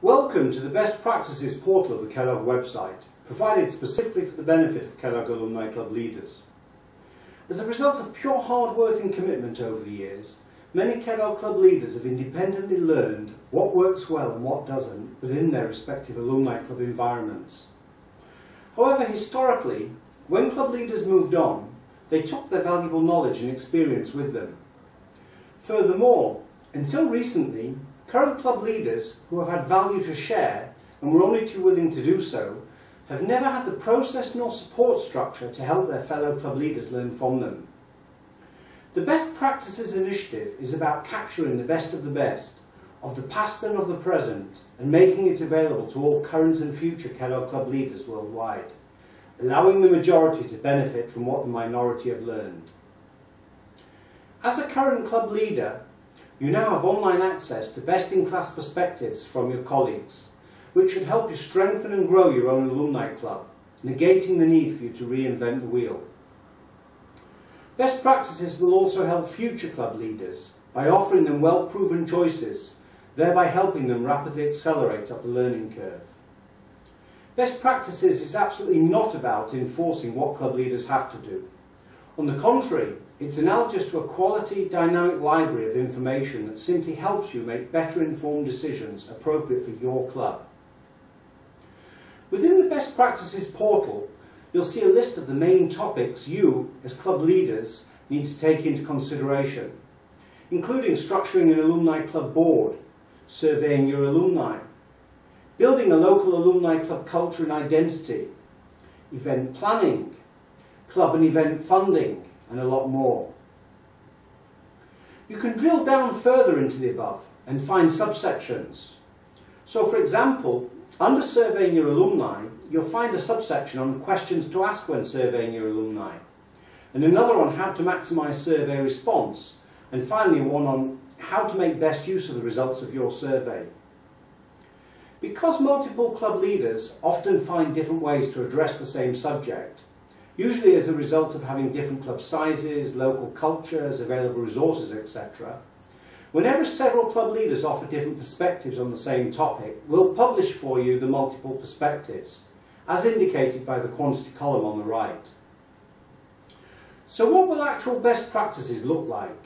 Welcome to the Best Practices portal of the KAAB website, provided specifically for the benefit of KAAB Alumni Club leaders. As a result of pure hard work and commitment over the years, many KAAB Club leaders have independently learned what works well and what doesn't within their respective alumni club environments. However, historically, when club leaders moved on, they took their valuable knowledge and experience with them. Furthermore, until recently, current club leaders who have had value to share and were only too willing to do so have never had the process nor support structure to help their fellow club leaders learn from them. The Best Practices initiative is about capturing the best of the past and of the present, and making it available to all current and future KAAB Club leaders worldwide, allowing the majority to benefit from what the minority have learned. As a current club leader, you now have online access to best-in-class perspectives from your colleagues, which should help you strengthen and grow your own alumni club, negating the need for you to reinvent the wheel. Best Practices will also help future club leaders by offering them well-proven choices, thereby helping them rapidly accelerate up the learning curve. Best Practices is absolutely not about enforcing what club leaders have to do. On the contrary, it's analogous to a quality, dynamic library of information that simply helps you make better informed decisions appropriate for your club. Within the Best Practices portal, you'll see a list of the main topics you, as club leaders, need to take into consideration, including structuring an alumni club board, surveying your alumni, building a local alumni club culture and identity, event planning, club and event funding, and a lot more. You can drill down further into the above and find subsections. So for example, under surveying your alumni, you'll find a subsection on questions to ask when surveying your alumni, and another on how to maximise survey response, and finally one on how to make best use of the results of your survey. Because multiple club leaders often find different ways to address the same subject, usually as a result of having different club sizes, local cultures, available resources, etc. Whenever several club leaders offer different perspectives on the same topic, we'll publish for you the multiple perspectives, as indicated by the quantity column on the right. So what will actual best practices look like?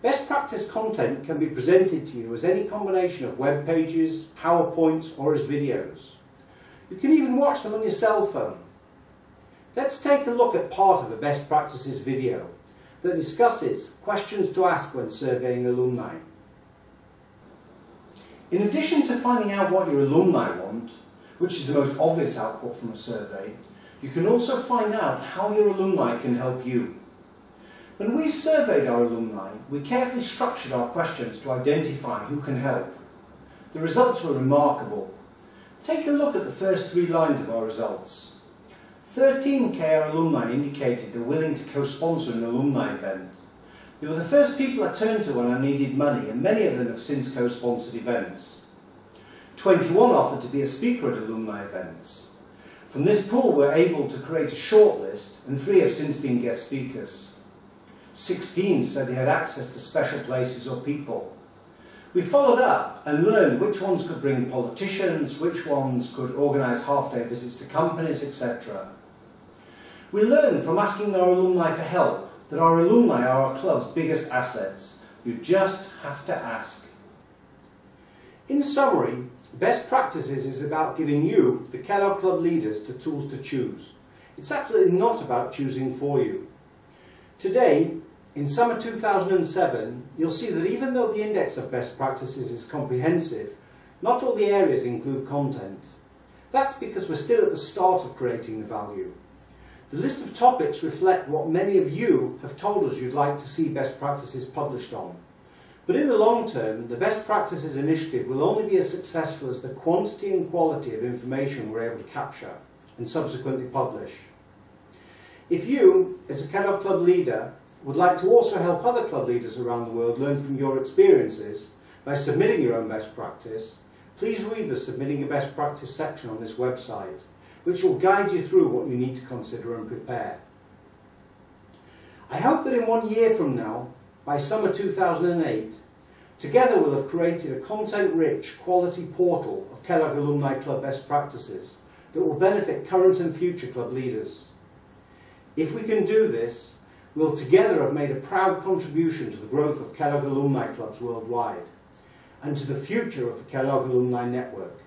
Best practice content can be presented to you as any combination of web pages, PowerPoints, or as videos. You can even watch them on your cell phone. Let's take a look at part of a Best Practices video that discusses questions to ask when surveying alumni. In addition to finding out what your alumni want, which is the most obvious output from a survey, you can also find out how your alumni can help you. When we surveyed our alumni, we carefully structured our questions to identify who can help. The results were remarkable. Take a look at the first 3 lines of our results. 13 KAAB alumni indicated they're willing to co-sponsor an alumni event. They were the first people I turned to when I needed money, and many of them have since co-sponsored events. 21 offered to be a speaker at alumni events. From this pool we're able to create a shortlist, and 3 have since been guest speakers. 16 said they had access to special places or people. We followed up and learned which ones could bring politicians, which ones could organise half-day visits to companies, etc. We learned from asking our alumni for help that our alumni are our club's biggest assets. You just have to ask. In summary, Best Practices is about giving you, the KAAB Club leaders, the tools to choose. It's absolutely not about choosing for you. Today, in summer 2007, you'll see that even though the index of Best Practices is comprehensive, not all the areas include content. That's because we're still at the start of creating the value. The list of topics reflect what many of you have told us you'd like to see Best Practices published on. But in the long term, the Best Practices initiative will only be as successful as the quantity and quality of information we're able to capture and subsequently publish. If you, as a KAAB Club leader, would like to also help other club leaders around the world learn from your experiences by submitting your own best practice, please read the Submitting a Best Practice section on this website, which will guide you through what you need to consider and prepare. I hope that in 1 year from now, by summer 2008, Together we'll have created a content-rich, quality portal of Kellogg Alumni Club best practices that will benefit current and future club leaders. If we can do this, we'll together have made a proud contribution to the growth of Kellogg Alumni Clubs worldwide and to the future of the Kellogg Alumni Network.